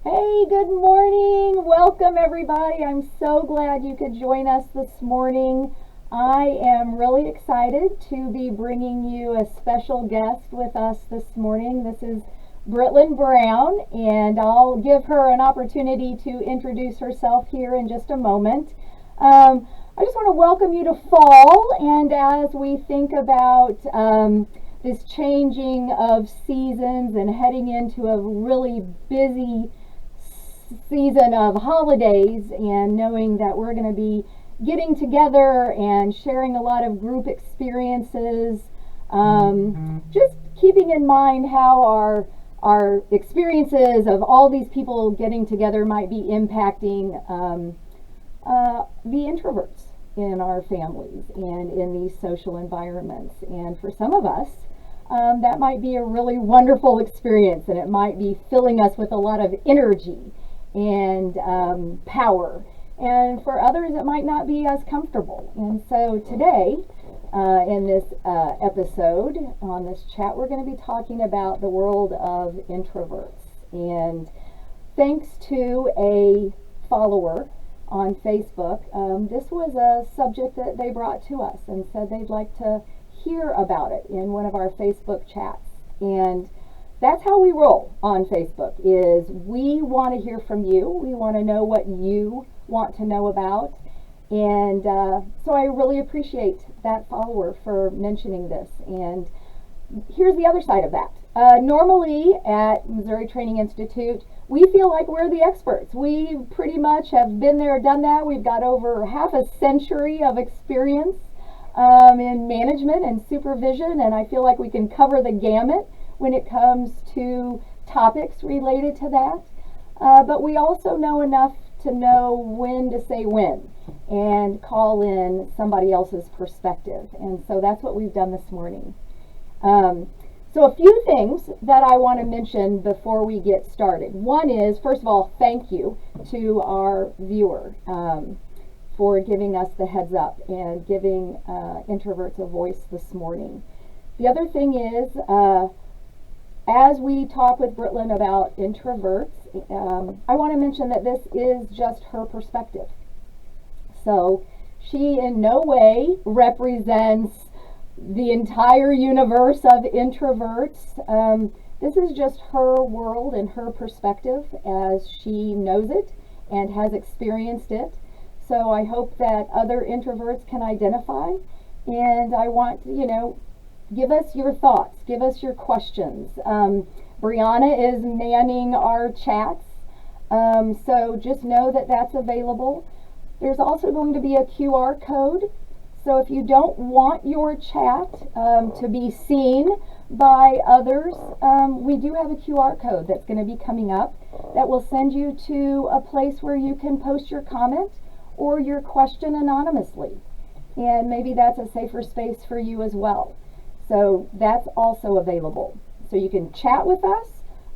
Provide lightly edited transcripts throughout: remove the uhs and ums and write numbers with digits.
Hey, good morning. Welcome, everybody. I'm so glad you could join us this morning. I am really excited to be bringing you a special guest with us this morning. This is Britlin Brown, and I'll give her an opportunity to introduce herself here in just a moment. I just want to welcome you to fall, and as we think about this changing of seasons and heading into a really busy season of holidays, and knowing that we're going to be getting together and sharing a lot of group experiences, just keeping in mind how our experiences of all these people getting together might be impacting the introverts in our families and in these social environments. And for some of us, that might be a really wonderful experience, and it might be filling us with a lot of energy and power. And for others, it might not be as comfortable. And so today, in this episode, on this chat, we're going to be talking about the world of introverts. And thanks to a follower on Facebook, this was a subject that they brought to us and said they'd like to hear about it in one of our Facebook chats. And that's how we roll on Facebook, is we want to hear from you. We want to know what you want to know about. And so I really appreciate that follower for mentioning this. And here's the other side of that. Normally at Missouri Training Institute, we feel like we're the experts. We pretty much have been there, done that. We've got over half a century of experience in management and supervision, and I feel like we can cover the gamut when it comes to topics related to that. But we also know enough to know when to say when and call in somebody else's perspective. And so that's what we've done this morning. So a few things that I want to mention before we get started. One is, first of all, thank you to our viewer for giving us the heads up and giving introverts a voice this morning. The other thing is, as we talk with Britlin about introverts, I want to mention that this is just her perspective. So she in no way represents the entire universe of introverts. This is just her world and her perspective as she knows it and has experienced it. So I hope that other introverts can identify, and I want, give us your thoughts, give us your questions. Brianna is manning our chats, so just know that that's available. There's also going to be a QR code, so if you don't want your chat to be seen by others, we do have a QR code that's going to be coming up that will send you to a place where you can post your comment or your question anonymously, and maybe that's a safer space for you as well. So that's also available. So you can chat with us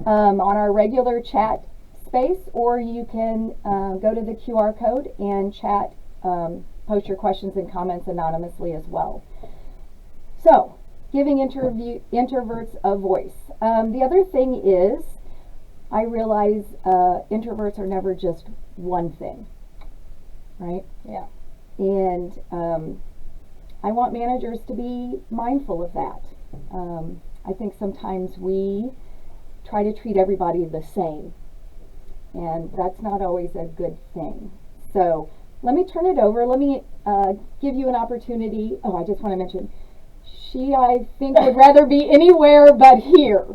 on our regular chat space, or you can go to the QR code and chat, post your questions and comments anonymously as well. So, giving introverts a voice. The other thing is, I realize introverts are never just one thing, right? Yeah. And I want managers to be mindful of that. I think sometimes we try to treat everybody the same, and that's not always a good thing. So let me turn it over. Let me give you an opportunity. Oh, I just want to mention, she, I think, would rather be anywhere but here.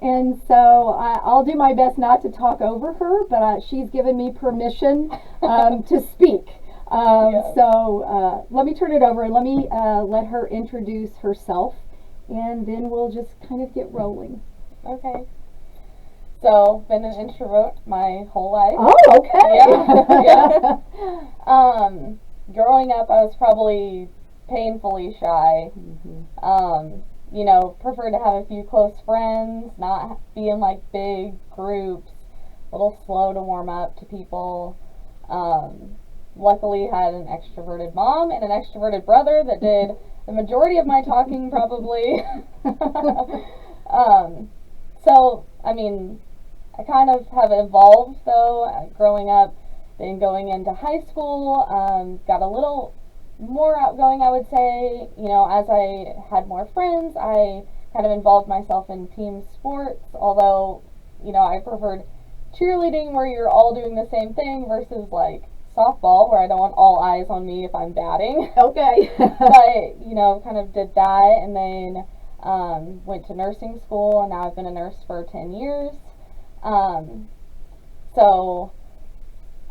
And so I'll do my best not to talk over her, but she's given me permission to speak. Yes. So let me turn it over and let me let her introduce herself, and then we'll just kind of get rolling. Okay. So, been an introvert my whole life. Oh, okay. Yeah. Growing up, I was probably painfully shy. Preferred to have a few close friends, not be in like big groups, a little slow to warm up to people. Luckily had an extroverted mom and an extroverted brother that did the majority of my talking probably. So, I mean, I kind of have evolved though, growing up, then going into high school, got a little more outgoing, I would say. You know, as I had more friends, I kind of involved myself in team sports, although, you know, I preferred cheerleading where you're all doing the same thing versus like softball where I don't want all eyes on me if I'm batting. Okay. But, you know, kind of did that and then went to nursing school and now I've been a nurse for 10 years. Um, so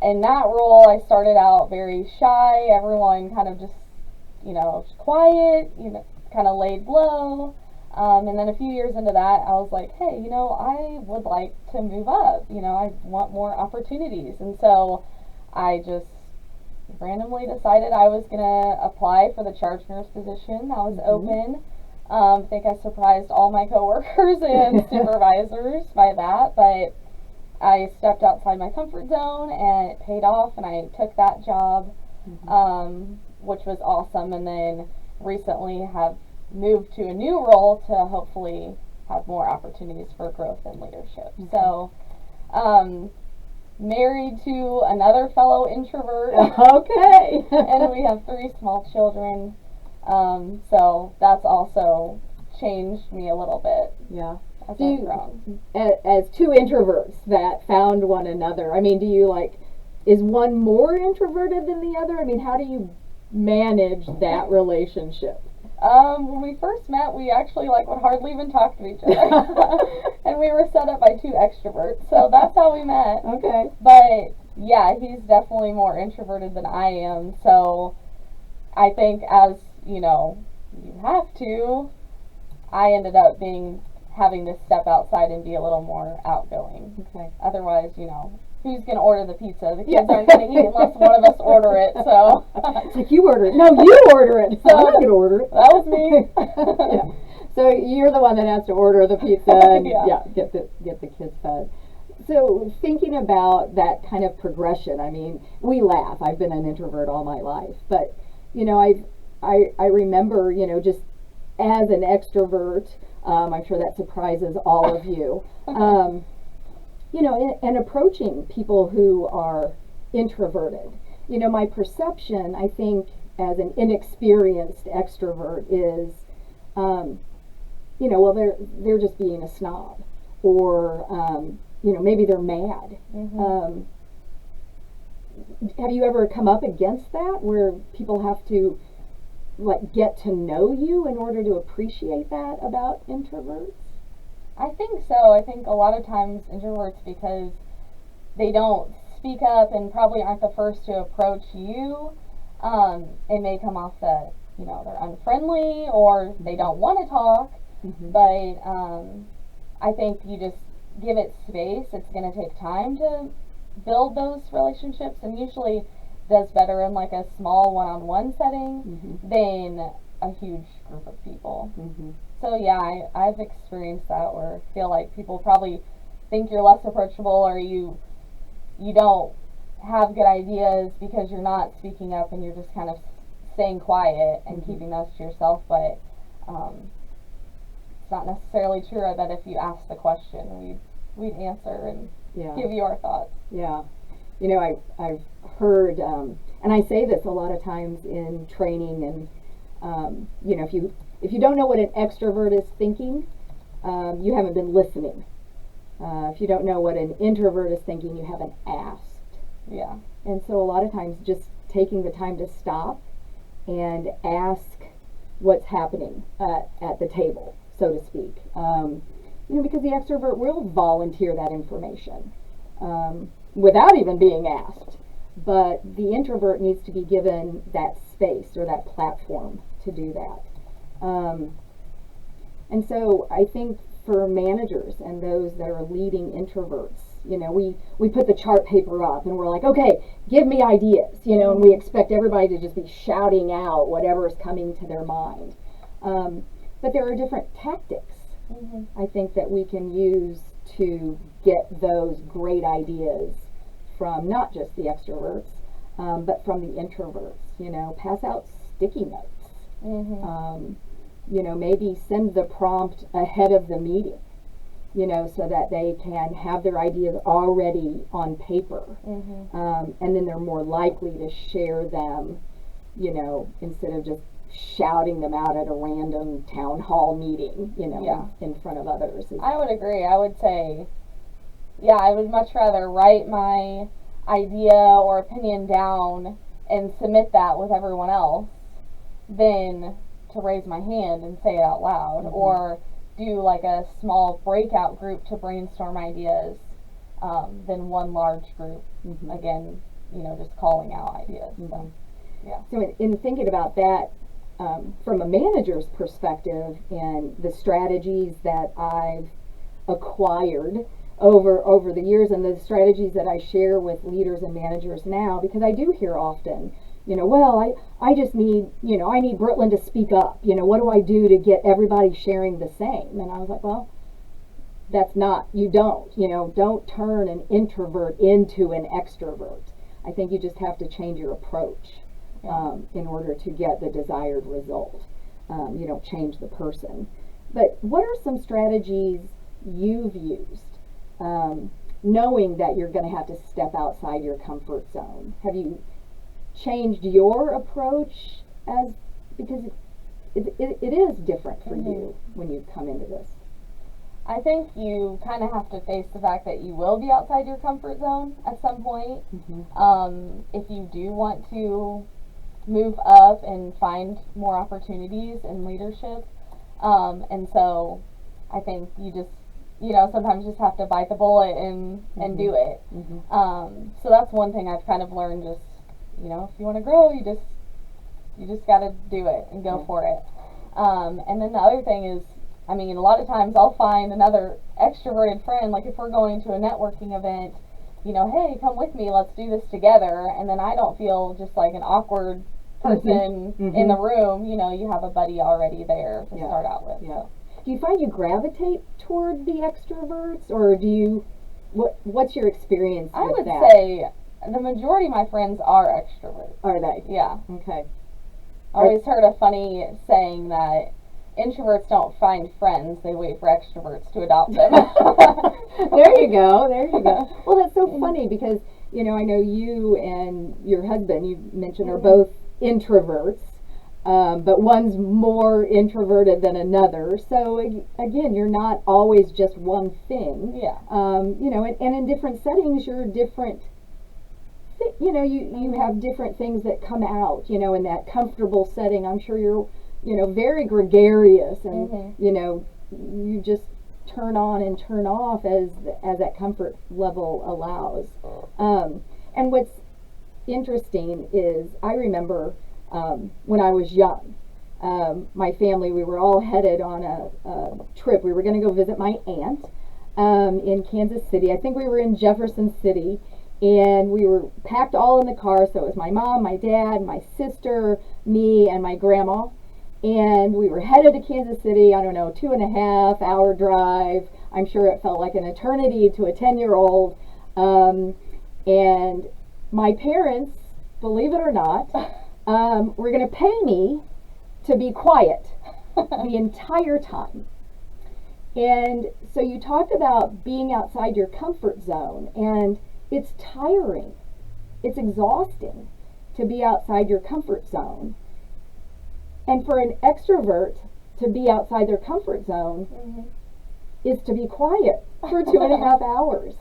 in that role, I started out very shy. Everyone kind of just, you know, quiet, you know, kind of laid low. And then a few years into that, I was like, hey, you know, I would like to move up. You know, I want more opportunities. And so I just randomly decided I was going to apply for the charge nurse position that was open. I think I surprised all my coworkers and supervisors by that, but I stepped outside my comfort zone and it paid off and I took that job, which was awesome, and then recently have moved to a new role to hopefully have more opportunities for growth and leadership. So married to another fellow introvert. Okay. And we have 3 small children. So that's also changed me a little bit. Yeah. As Do I've you, grown. as two introverts that found one another, I mean, do you like, is one more introverted than the other? I mean, how do you manage that relationship? When we first met, we actually like would hardly even talk to each other. And we were set up by 2 extroverts, so that's how we met. Okay. But yeah, he's definitely more introverted than I am, so I think as, you know, you have to, I ended up having to step outside and be a little more outgoing. Okay. Otherwise, you know, who's going to order the pizza? The kids aren't going to eat unless one of us order it, so. It's like, you order it. No, you order it. So I'm not going to order it. That was me. Yeah. So you're the one that has to order the pizza and Yeah. get the kids fed. So thinking about that kind of progression, I mean, we laugh. I've been an introvert all my life, but you know, I remember, you know, just as an extrovert, I'm sure that surprises all of you. You know, and approaching people who are introverted. You know, my perception, I think, as an inexperienced extrovert is, you know, well, they're just being a snob, or you know, maybe they're mad. Have you ever come up against that, where people have to like get to know you in order to appreciate that about introverts? I think so. I think a lot of times introverts, because they don't speak up and probably aren't the first to approach you, it may come off that, you know, they're unfriendly or they don't want to talk. But I think you just give it space. It's going to take time to build those relationships, and usually does better in like a small one-on-one setting than a huge group of people. So yeah, I've experienced that, where I feel like people probably think you're less approachable, or you don't have good ideas because you're not speaking up and you're just kind of staying quiet and keeping those to yourself. But it's not necessarily true. I bet if you asked the question, we'd answer and give you our thoughts. Yeah. You know, I've heard, and I say this a lot of times in training, and you know, if you don't know what an extrovert is thinking, you haven't been listening. If you don't know what an introvert is thinking, you haven't asked. Yeah. And so a lot of times just taking the time to stop and ask what's happening at the table, so to speak. You know, because the extrovert will volunteer that information without even being asked. But the introvert needs to be given that space or that platform to do that. And so I think for managers and those that are leading introverts, you know, we put the chart paper up and we're like, okay, give me ideas, you know, and we expect everybody to just be shouting out whatever is coming to their mind. But there are different tactics, I think, that we can use to get those great ideas from not just the extroverts, but from the introverts. You know, pass out sticky notes. You know, maybe send the prompt ahead of the meeting. so that they can have their ideas already on paper. And then they're more likely to share them, instead of just shouting them out at a random town hall meeting, in front of others. I would agree. I would say, yeah, I would much rather write my idea or opinion down and submit that with everyone else than to raise my hand and say it out loud, or do like a small breakout group to brainstorm ideas, than one large group. Again, just calling out ideas. So, yeah. So in thinking about that, from a manager's perspective, and the strategies that I've acquired over the years, and the strategies that I share with leaders and managers now, because I do hear often, well, I just need, I need Brooklyn to speak up. What do I do to get everybody sharing the same? And I was like, well, that's not, don't turn an introvert into an extrovert. I think you just have to change your approach, in order to get the desired result. You don't change the person. But what are some strategies you've used, knowing that you're going to have to step outside your comfort zone? Have you changed your approach, because it is different for you when you come into this? I think you kind of have to face the fact that you will be outside your comfort zone at some point. If you do want to move up and find more opportunities in leadership, and so I think you just, sometimes just have to bite the bullet and do it. So that's one thing I've kind of learned. Just, if you want to grow, you just got to do it and go for it. And then the other thing is, a lot of times I'll find another extroverted friend, like if we're going to a networking event, hey, come with me, let's do this together. And then I don't feel just like an awkward person in the room. You have a buddy already there to start out with. So. Do you find you gravitate toward the extroverts, or what's your experience with that? I would say the majority of my friends are extroverts. Are they? Yeah. Okay. I always heard a funny saying that introverts don't find friends, they wait for extroverts to adopt them. There you go. Well, that's so funny because, I know you and your husband, you mentioned, are both introverts, but one's more introverted than another. So, again, you're not always just one thing. Yeah. And in different settings, you're different. You have different things that come out, in that comfortable setting. I'm sure you're, very gregarious, and, you just turn on and turn off as that comfort level allows. And what's interesting is, I remember when I was young, my family, we were all headed on a trip. We were going to go visit my aunt in Kansas City. I think we were in Jefferson City. And we were packed all in the car, so it was my mom, my dad, my sister, me, and my grandma. And we were headed to Kansas City, 2.5 hour drive. I'm sure it felt like an eternity to a 10-year-old. And my parents, believe it or not, were going to pay me to be quiet the entire time. And so you talked about being outside your comfort zone, and it's tiring. It's exhausting to be outside your comfort zone. And for an extrovert to be outside their comfort zone is to be quiet for 2.5 hours.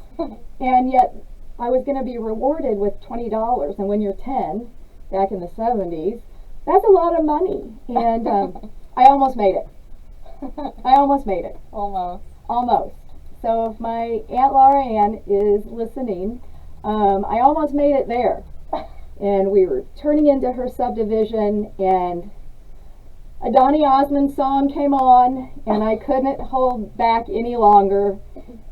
And yet I was going to be rewarded with $20. And when you're 10, back in the 70s, that's a lot of money. And I almost made it. Almost. So if my Aunt Laura Ann is listening, I almost made it there. And we were turning into her subdivision, and a Donny Osmond song came on, and I couldn't hold back any longer,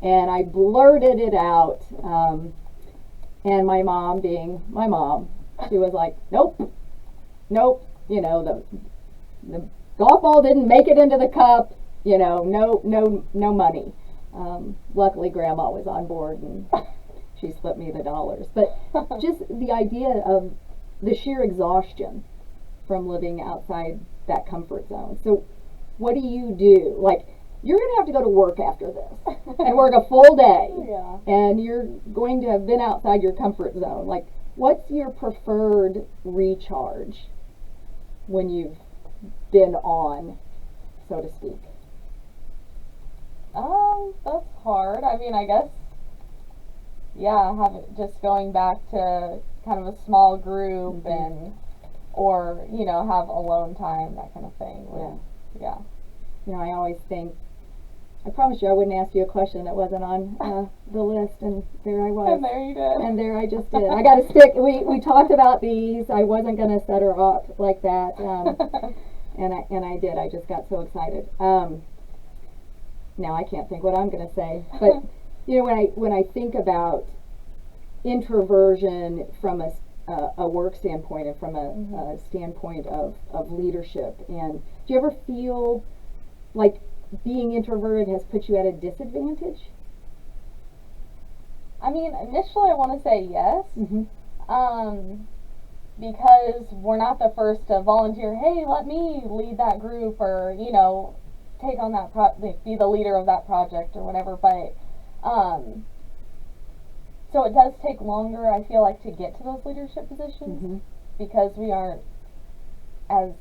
and I blurted it out. And my mom, being my mom, she was like, nope. The golf ball didn't make it into the cup. No money. Luckily, Grandma was on board, and she slipped me the dollars. But just the idea of the sheer exhaustion from living outside that comfort zone. So what do you do? Like, you're going to have to go to work after this and work a full day. Yeah. And you're going to have been outside your comfort zone. Like, what's your preferred recharge when you've been on, so to speak? That's hard. I mean, I guess, yeah, just going back to kind of a small group and, or, you know, have alone time, that kind of thing. Yeah. You know, I always think, I promise you I wouldn't ask you a question that wasn't on the list, and there I was. And there you did. And there I just did. I got to stick. We talked about these. I wasn't going to set her up like that, and I did. I just got so excited. Now I can't think what I'm going to say, but you know, when I think about introversion from a work standpoint and from a standpoint of leadership, and do you ever feel like being introverted has put you at a disadvantage? I mean, initially I want to say yes, because we're not the first to volunteer, hey, let me lead that group, or, you know, take on that be the leader of that project or whatever, but so it does take longer, I feel like, to get to those leadership positions because we aren't as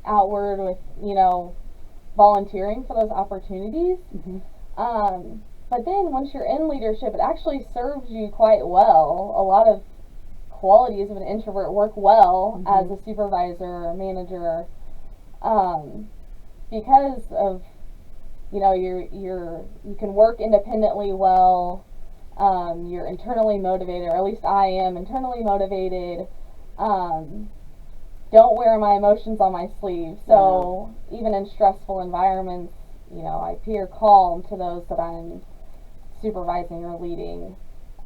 outward with, you know, volunteering for those opportunities. But then once you're in leadership, it actually serves you quite well. A lot of qualities of an introvert work well as a supervisor or manager, because of, you know, you can work independently well. You're internally motivated, or at least I am internally motivated. Don't wear my emotions on my sleeve. So even in stressful environments, you know, I appear calm to those that I'm supervising or leading.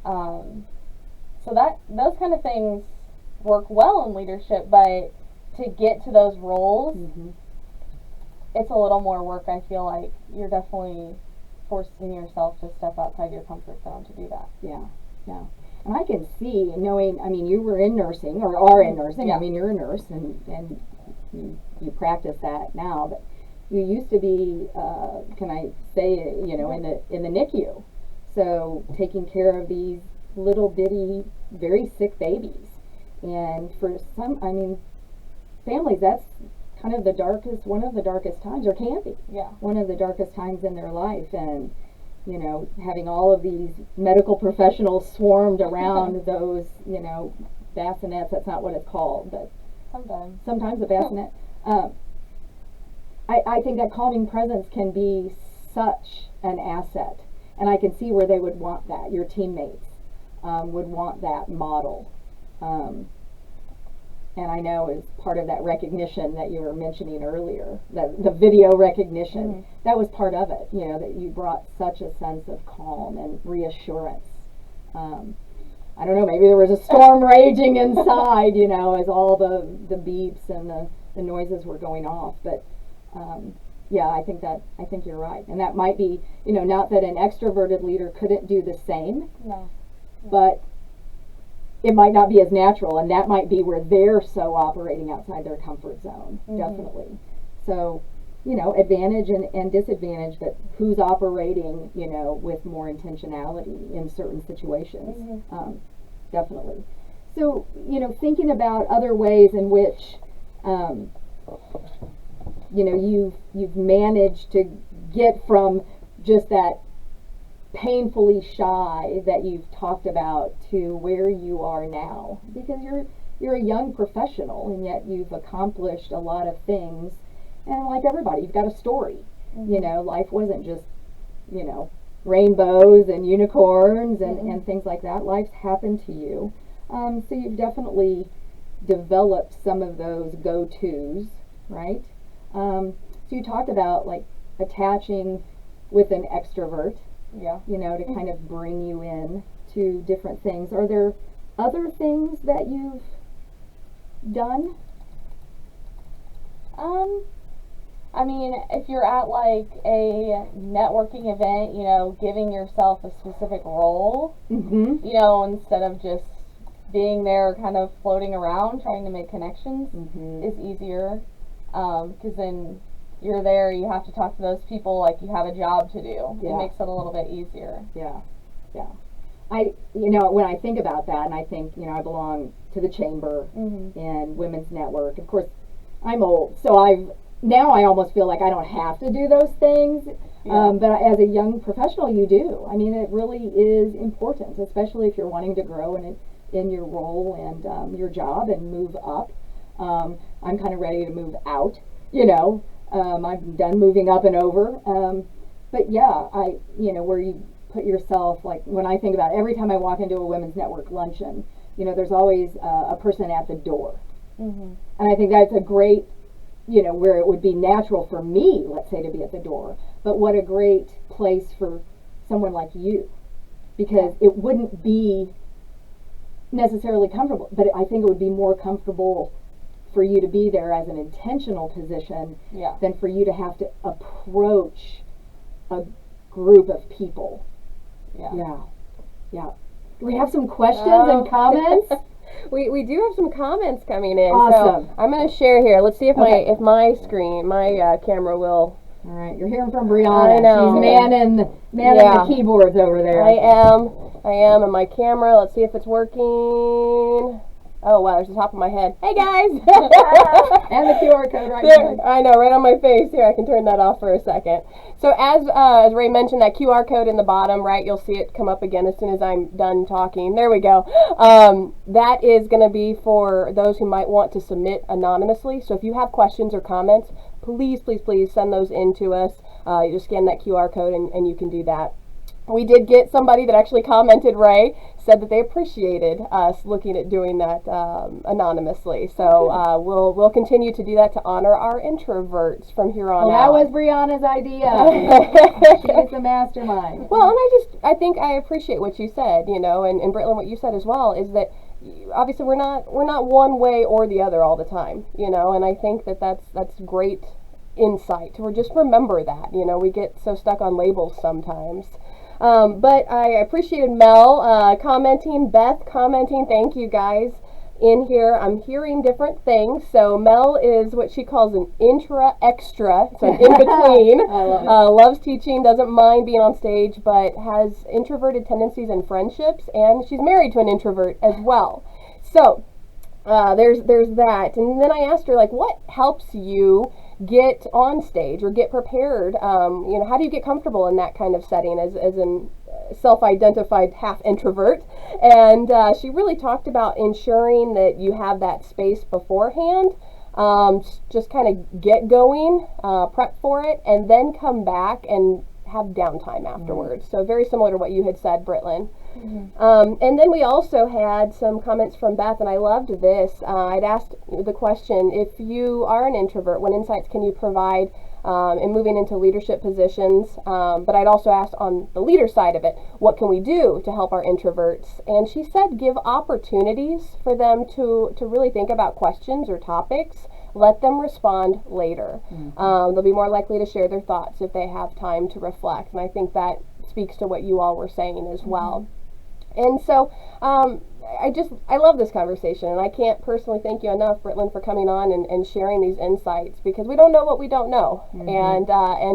So those kind of things work well in leadership, but to get to those roles, it's a little more work. I feel like you're definitely forcing yourself to step outside your comfort zone to do that. Yeah. And I can see, knowing, I mean, you were in nursing, or are in nursing. I mean, you're a nurse, and you practice that now, but you used to be, can I say, you know, in the NICU. So taking care of these little bitty, very sick babies. And for some, I mean, families, that's kind of one of the darkest times, or can be. Yeah. One of the darkest times in their life. And, you know, having all of these medical professionals swarmed around those, you know, bassinets, that's not what it's called, but sometimes a bassinet. I think that calming presence can be such an asset. And I can see where they would want that. Your teammates would want that model. And I know as part of that recognition that you were mentioning earlier, that the video recognition, that was part of it, you know, that you brought such a sense of calm and reassurance. I don't know, maybe there was a storm raging inside, you know, as all the beeps and the noises were going off. But yeah, I think you're right. And that might be, you know, not that an extroverted leader couldn't do the same, but it might not be as natural, and that might be where they're so operating outside their comfort zone, definitely. So, you know, advantage and disadvantage, but who's operating, you know, with more intentionality in certain situations, definitely. So, you know, thinking about other ways in which, you know, you've managed to get from just that painfully shy that you've talked about to where you are now, because you're a young professional, and yet you've accomplished a lot of things, and like everybody, you've got a story. You know, life wasn't just, you know, rainbows and unicorns and things like that. Life's happened to you, so you've definitely developed some of those go-tos, right? So you talked about like attaching with an extrovert, you know, to kind of bring you in to different things. Are there other things that you've done? I mean, if you're at like a networking event, you know, giving yourself a specific role, you know, instead of just being there kind of floating around trying to make connections is easier, because then you're there, you have to talk to those people like you have a job to do. Yeah. It makes it a little bit easier. Yeah, yeah. When I think about that, and I think, I belong to the chamber and Women's Network. Of course, I'm old, so now I almost feel like I don't have to do those things. Yeah. But as a young professional, you do. I mean, it really is important, especially if you're wanting to grow in your role and your job and move up. I'm kind of ready to move out, I'm done moving up and over. But yeah, where you put yourself, like when I think about it, every time I walk into a Women's Network luncheon, there's always a person at the door. And I think that's a great, where it would be natural for me, let's say, to be at the door. But what a great place for someone like you, because it wouldn't be necessarily comfortable, but I think it would be more comfortable for you to be there as an intentional position than for you to have to approach a group of people. Yeah. Do we have some questions and comments? We do have some comments coming in. Awesome. So I'm going to share here. Let's see if my camera will. All right, you're hearing from Brianna. I know. She's manning the keyboards over there. I am, and my camera. Let's see if it's working. Oh wow, there's the top of my head. Hey guys! And the QR code right there. I know, right on my face. Here, I can turn that off for a second. So as Ray mentioned, that QR code in the bottom, right, you'll see it come up again as soon as I'm done talking. There we go. That is going to be for those who might want to submit anonymously. So if you have questions or comments, please send those in to us. You just scan that QR code and you can do that. We did get somebody that actually commented, Ray, said that they appreciated us looking at doing that anonymously. So we'll continue to do that to honor our introverts from here on out. That was Brianna's idea. She's the mastermind. Well, and I think I appreciate what you said, and Britlin, what you said as well, is that obviously we're not one way or the other all the time, and I think that's great insight. Or just remember that, we get so stuck on labels sometimes. But I appreciated Mel commenting, Beth commenting. Thank you guys in here. I'm hearing different things. So Mel is what she calls an extra, so an in-between. I love it. Loves teaching, doesn't mind being on stage, but has introverted tendencies in friendships, and she's married to an introvert as well. So there's that. And then I asked her, what helps you get on stage or get prepared? How do you get comfortable in that kind of setting as an self-identified half introvert? And she really talked about ensuring that you have that space beforehand, just kind of get going, prep for it, and then come back and have downtime afterwards. So very similar to what you had said, Britlin. And then we also had some comments from Beth, and I loved this. I'd asked the question, if you are an introvert, what insights can you provide in moving into leadership positions? But I'd also asked on the leader side of it, what can we do to help our introverts? And she said give opportunities for them to really think about questions or topics. Let them respond later. They'll be more likely to share their thoughts if they have time to reflect. And I think that speaks to what you all were saying as well. And so I love this conversation, and I can't personally thank you enough, Britlin, for coming on and sharing these insights, because we don't know what we don't know. And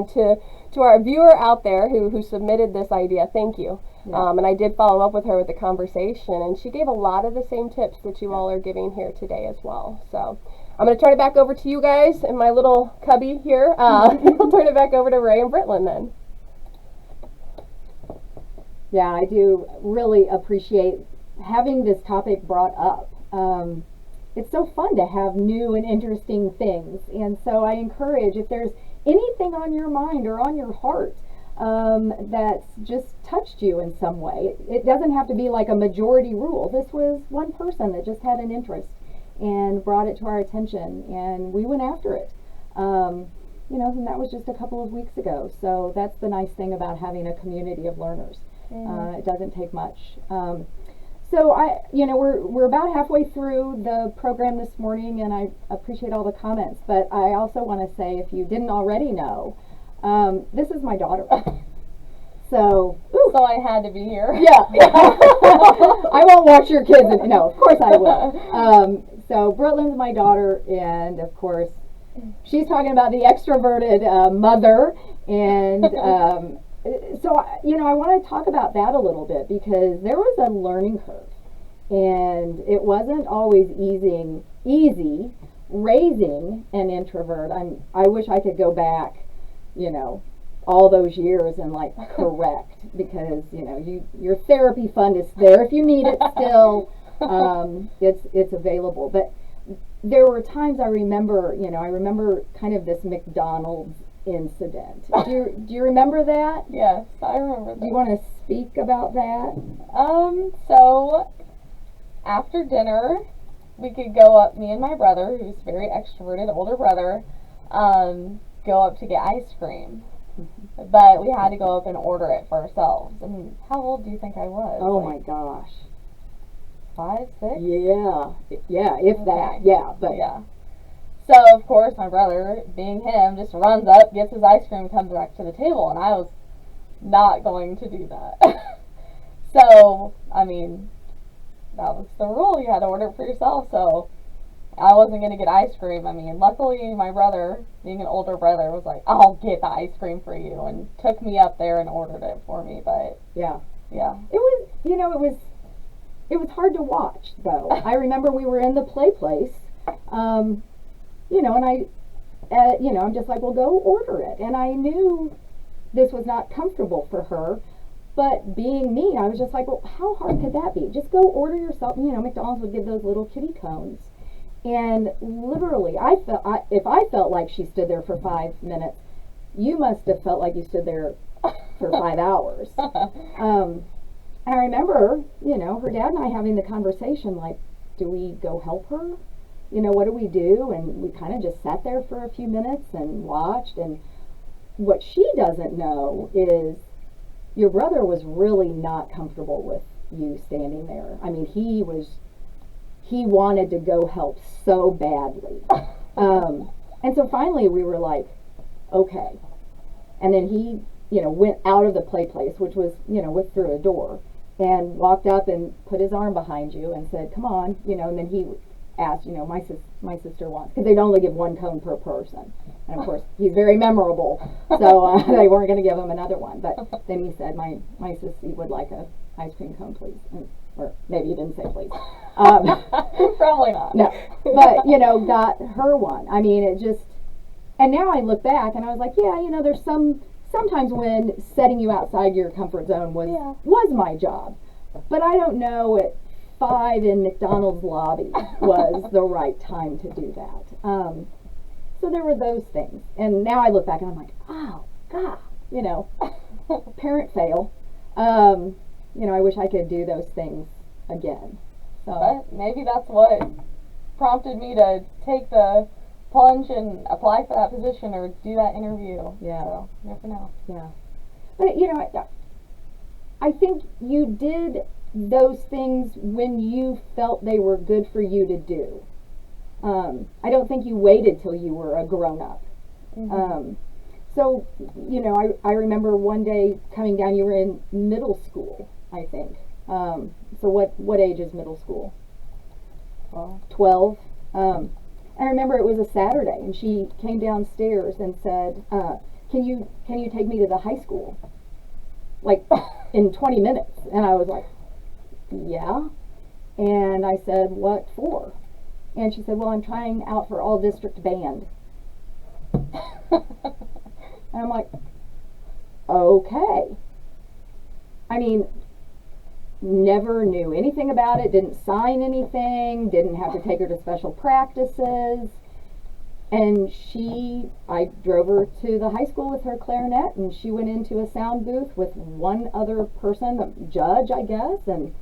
to our viewer out there who submitted this idea, thank you. And I did follow up with her with the conversation, and she gave a lot of the same tips that you all are giving here today as well. So I'm going to turn it back over to you guys in my little cubby here. I'll turn it back over to Ray and Britlin then. Yeah, I do really appreciate having this topic brought up. It's so fun to have new and interesting things. And so I encourage, if there's anything on your mind or on your heart that's just touched you in some way, it doesn't have to be like a majority rule. This was one person that just had an interest and brought it to our attention, and we went after it. And that was just a couple of weeks ago. So that's the nice thing about having a community of learners. It doesn't take much. So we're about halfway through the program this morning, and I appreciate all the comments. But I also want to say, if you didn't already know, this is my daughter. So I had to be here. Yeah. I won't watch your kids. No, of course I will. So Britlin's my daughter, and of course she's talking about the extroverted mother, and so I want to talk about that a little bit because there was a learning curve, and it wasn't always easy raising an introvert. I wish I could go back, all those years and like correct, because your therapy fund is there if you need it still. It's available, but there were times I remember kind of this McDonald's incident. Do you remember that? Yes, I remember that. Do you want to speak about that? So after dinner, we could go up, me and my brother, who's very extroverted, older brother, go up to get ice cream. But we had to go up and order it for ourselves. And how old do you think I was? Oh my gosh. 5, 6? Yeah, if that. Yeah, but yeah. So of course my brother, being him, just runs up, gets his ice cream, comes back to the table, and I was not going to do that. So I mean, that was the rule. You had to order it for yourself. So I wasn't going to get ice cream. I mean, luckily my brother, being an older brother, was like, I'll get the ice cream for you, and took me up there and ordered it for me. But yeah. It was hard to watch, though. I remember we were in the play place, and I'm just like, well, go order it. And I knew this was not comfortable for her, but being me, I was just like, well, how hard could that be? Just go order yourself. McDonald's would give those little kitty cones. And literally, if I felt like she stood there for 5 minutes, you must have felt like you stood there for 5 hours. And I remember, her dad and I having the conversation, like, do we go help her? What do we do? And we kind of just sat there for a few minutes and watched. And what she doesn't know is your brother was really not comfortable with you standing there. I mean, he wanted to go help so badly. And so finally we were like, okay. And then he, went out of the play place, which was, went through a door, and walked up and put his arm behind you and said, come on, and then he asked, my sister wants, because they'd only give 1 cone per person. And of course, he's very memorable, so they weren't going to give him another one. But then he said, my sissy would like a ice cream cone, please. Or maybe he didn't say please. Probably not. No. But, got her one. I mean, it just, and now I look back and I was like, yeah, there's sometimes when setting you outside your comfort zone was my job. But I don't know at 5 in McDonald's lobby was the right time to do that. So there were those things. And now I look back and I'm like, oh, God, parent fail. I wish I could do those things again. So but maybe that's what prompted me to take the plunge and apply for that position or do that interview. Yeah. So, never know. Yeah. But, I think you did those things when you felt they were good for you to do. I don't think you waited till you were a grown-up. Mm-hmm. So, I remember one day coming down, you were in middle school, I think. So what age is middle school? 12. I remember it was a Saturday, and she came downstairs and said, can you take me to the high school? Like, in 20 minutes. And I was like, yeah. And I said, what for? And she said, well, I'm trying out for all district band. And I'm like, okay. I mean, never knew anything about it, didn't sign anything, didn't have to take her to special practices. And I drove her to the high school with her clarinet, and she went into a sound booth with one other person, a judge, I guess, and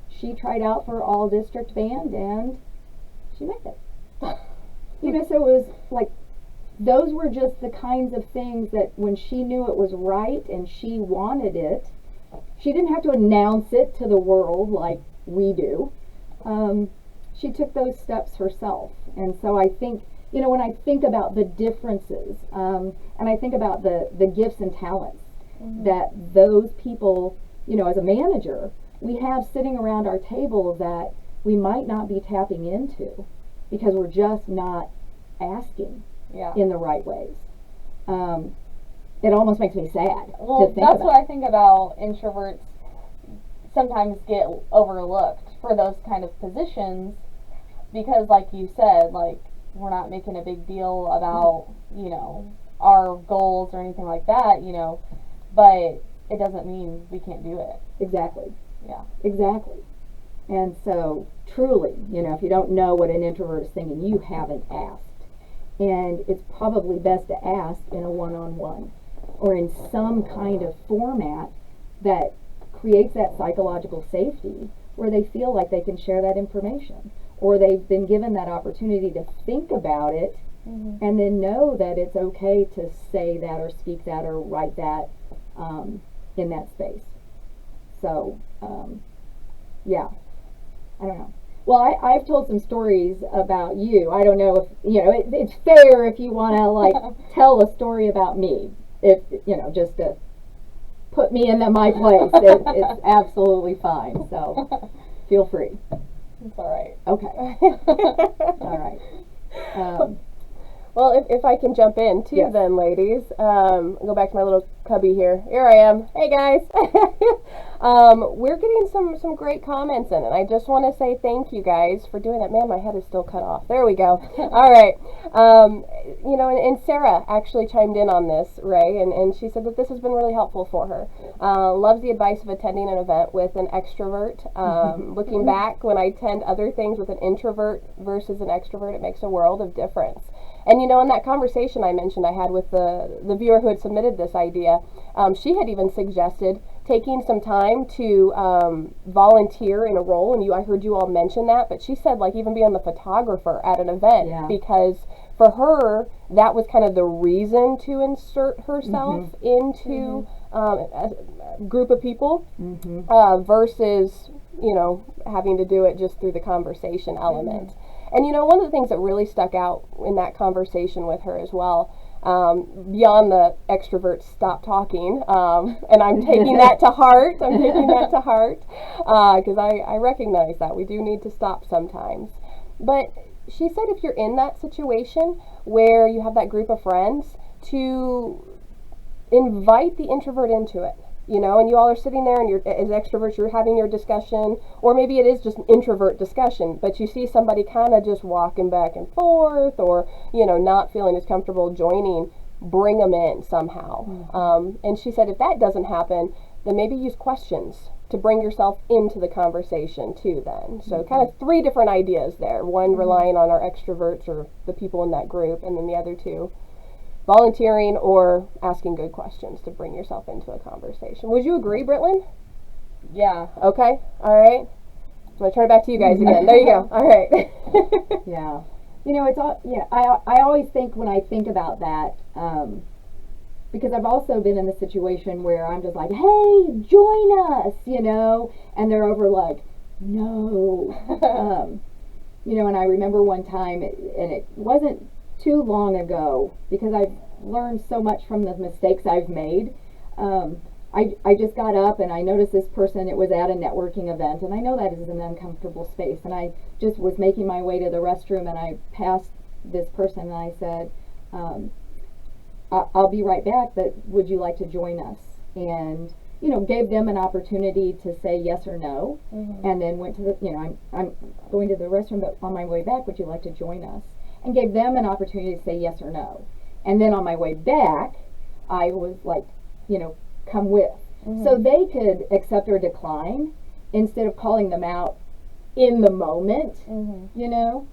she tried out for all district band, and she made it. So it was like, those were just the kinds of things that when she knew it was right and she wanted it, she didn't have to announce it to the world like we do. She took those steps herself. And so I think, when I think about the differences, and I think about the gifts and talents that those people, as a manager, we have sitting around our table that we might not be tapping into because we're just not asking. Yeah. in the right ways. It almost makes me sad Well, to think that's about. what I think about introverts sometimes get overlooked for those kind of positions because, like you said, like we're not making a big deal about, you know, our goals or anything like that, you know, but it doesn't mean we can't do it. Exactly. Yeah. Exactly. And so, truly, you know, if you don't know what an introvert is thinking, you haven't asked. And it's probably best to ask in a one-on-one or in some kind of format that creates that psychological safety where they feel like they can share that information or they've been given that opportunity to think about it and then know that it's okay to say that or speak that or write that in that space. So, yeah, I don't know. Well, I've told some stories about you. I don't know if, you know, it's fair if you want to, like, tell a story about me. If, you know, just to put me in my place. It's absolutely fine. So, feel free. It's all right. Okay. All right. Well, if I can jump in too, Yes. then, ladies, go back to my little cubby here. Here I am. Hey, guys. We're getting some great comments in, and I just want to say thank you guys for doing that. Man, my head is still cut off. There we go. All right. You know, and Sarah actually chimed in on this, Ray, and she said that this has been really helpful for her. Loves the advice of attending an event with an extrovert. Looking back, when I attend other things with an introvert versus an extrovert, it makes a world of difference. And you know, in that conversation I mentioned I had with the viewer who had submitted this idea, she had even suggested taking some time to volunteer in a role, and I heard you all mention that, but she said like even being the photographer at an event, because for her that was kind of the reason to insert herself into a group of people versus, you know, having to do it just through the conversation element. And you know, one of the things that really stuck out in that conversation with her as well, beyond the extrovert stop talking, and I'm taking that to heart. I'm taking that to heart because I recognize that we do need to stop sometimes. But she said if you're in that situation where you have that group of friends, to invite the introvert into it. You know, and you all are sitting there and you're, as extroverts, you're having your discussion, or maybe it is just an introvert discussion, but you see somebody kind of just walking back and forth or, you know, not feeling as comfortable joining, bring them in somehow. And she said if that doesn't happen, then maybe use questions to bring yourself into the conversation too then. So kind of three different ideas there. One relying on our extroverts or the people in that group, and then the other two volunteering or asking good questions to bring yourself into a conversation. Would you agree, Britlin? Yeah. Okay. All right. I'm going to turn it back to you guys again. There you go. All right. Yeah. You know, it's all, yeah, I always think when I think about that, because I've also been in the situation where I'm just like, hey, join us, you know, and they're over like, no. You know, and I remember one time, and it wasn't too long ago, because I've learned so much from the mistakes I've made. I just got up and I noticed this person. It was at a networking event, and I know that is an uncomfortable space, and I just was making my way to the restroom, and I passed this person and I said, I'll be right back, but would you like to join us? And you know, gave them an opportunity to say yes or no, and then went to the, you know, I'm going to the restroom, but on my way back, would you like to join us? And gave them an opportunity to say yes or no. And then on my way back, I was like, you know, come with. So they could accept or decline instead of calling them out in the moment, you know.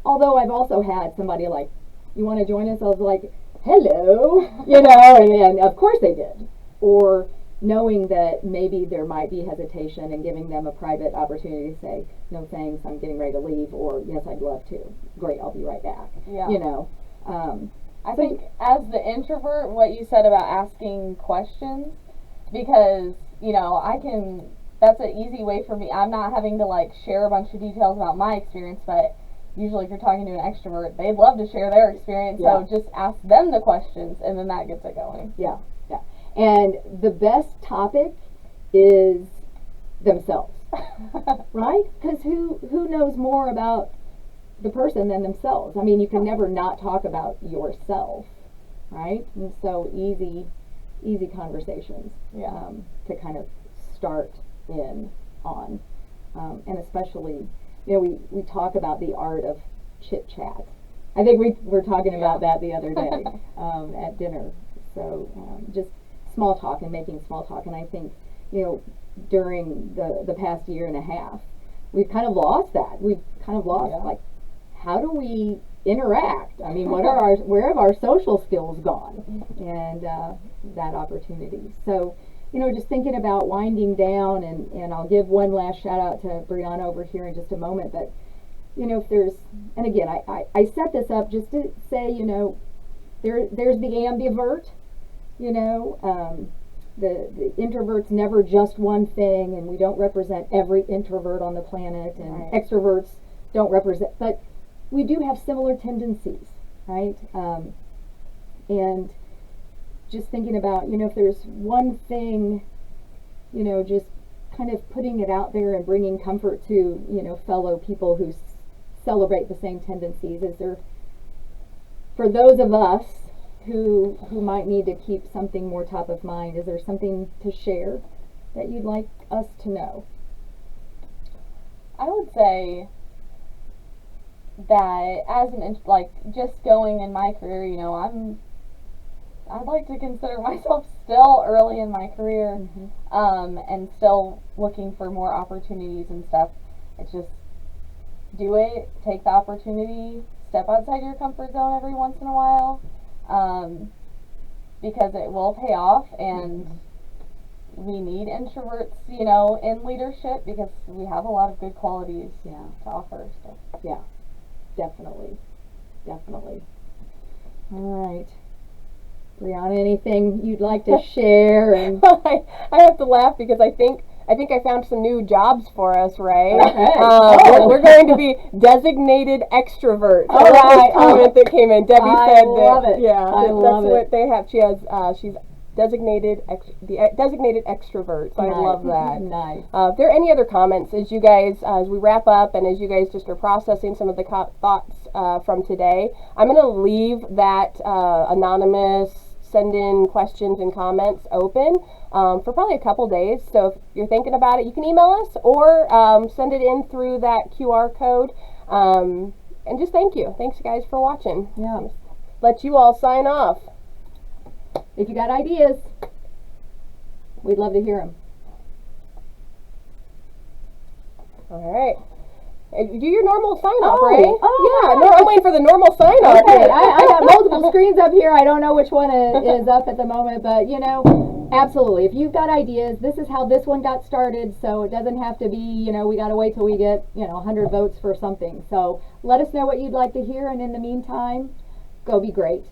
Although I've also had somebody like, you want to join us? I was like, hello, you know, and of course they did. Or knowing that maybe there might be hesitation and giving them a private opportunity to say, no thanks, I'm getting ready to leave, or yes, I'd love to. Great, I'll be right back. Yeah. You know. I think as the introvert, what you said about asking questions, because, you know, that's an easy way for me. I'm not having to like share a bunch of details about my experience, but usually if you're talking to an extrovert, they'd love to share their experience, so just ask them the questions, and then that gets it going. Yeah. And the best topic is themselves, right? Because who knows more about the person than themselves. I mean, you can never not talk about yourself, right? And so easy conversations to kind of start in on. And especially, we talk about the art of chit chat. I think we were talking about that the other day at dinner. So just small talk and making small talk. And I think, during the past year and a half, we've kind of lost that. We've kind of lost, like, how do we interact? I mean, where have our social skills gone? And that opportunity. So, just thinking about winding down, and I'll give one last shout out to Brianna over here in just a moment, but, if there's, and again, I set this up just to say, there's the ambivert, the introvert's never just one thing, and we don't represent every introvert on the planet, and extroverts don't represent, but we do have similar tendencies, right? And just thinking about, if there's one thing, just kind of putting it out there and bringing comfort to, fellow people who celebrate the same tendencies. Is there, for those of us who might need to keep something more top of mind, is there something to share that you'd like us to know? I would say that as just going in my career, I'd like to consider myself still early in my career, and still looking for more opportunities and stuff. It's just do it, take the opportunity, step outside your comfort zone every once in a while, because it will pay off, and we need introverts, in leadership, because we have a lot of good qualities to offer. So. Yeah, definitely. All right. Brianna, anything you'd like to share? And I have to laugh because I think I found some new jobs for us, right? Okay. We're going to be designated extroverts. All right. Comment that came in. Debbie said love that. it. Yeah, I that's love what it. they have. She has. She's designated extrovert. So I love that. Nice. If there are any other comments as we wrap up, and as you guys just are processing some of the thoughts from today, I'm going to leave that anonymous send in questions and comments open for probably a couple days. So if you're thinking about it, you can email us or send it in through that QR code. And just thank you. Thanks, guys, for watching. Yeah. Let you all sign off. If you got ideas, we'd love to hear them. All right. Do your normal sign off, Oh, right? oh, yeah. I'm waiting for the normal sign off. Okay, I got multiple screens up here. I don't know which one is up at the moment, but absolutely. If you've got ideas, this is how this one got started, so it doesn't have to be, we got to wait till we get, 100 votes for something. So let us know what you'd like to hear, and in the meantime, go be great.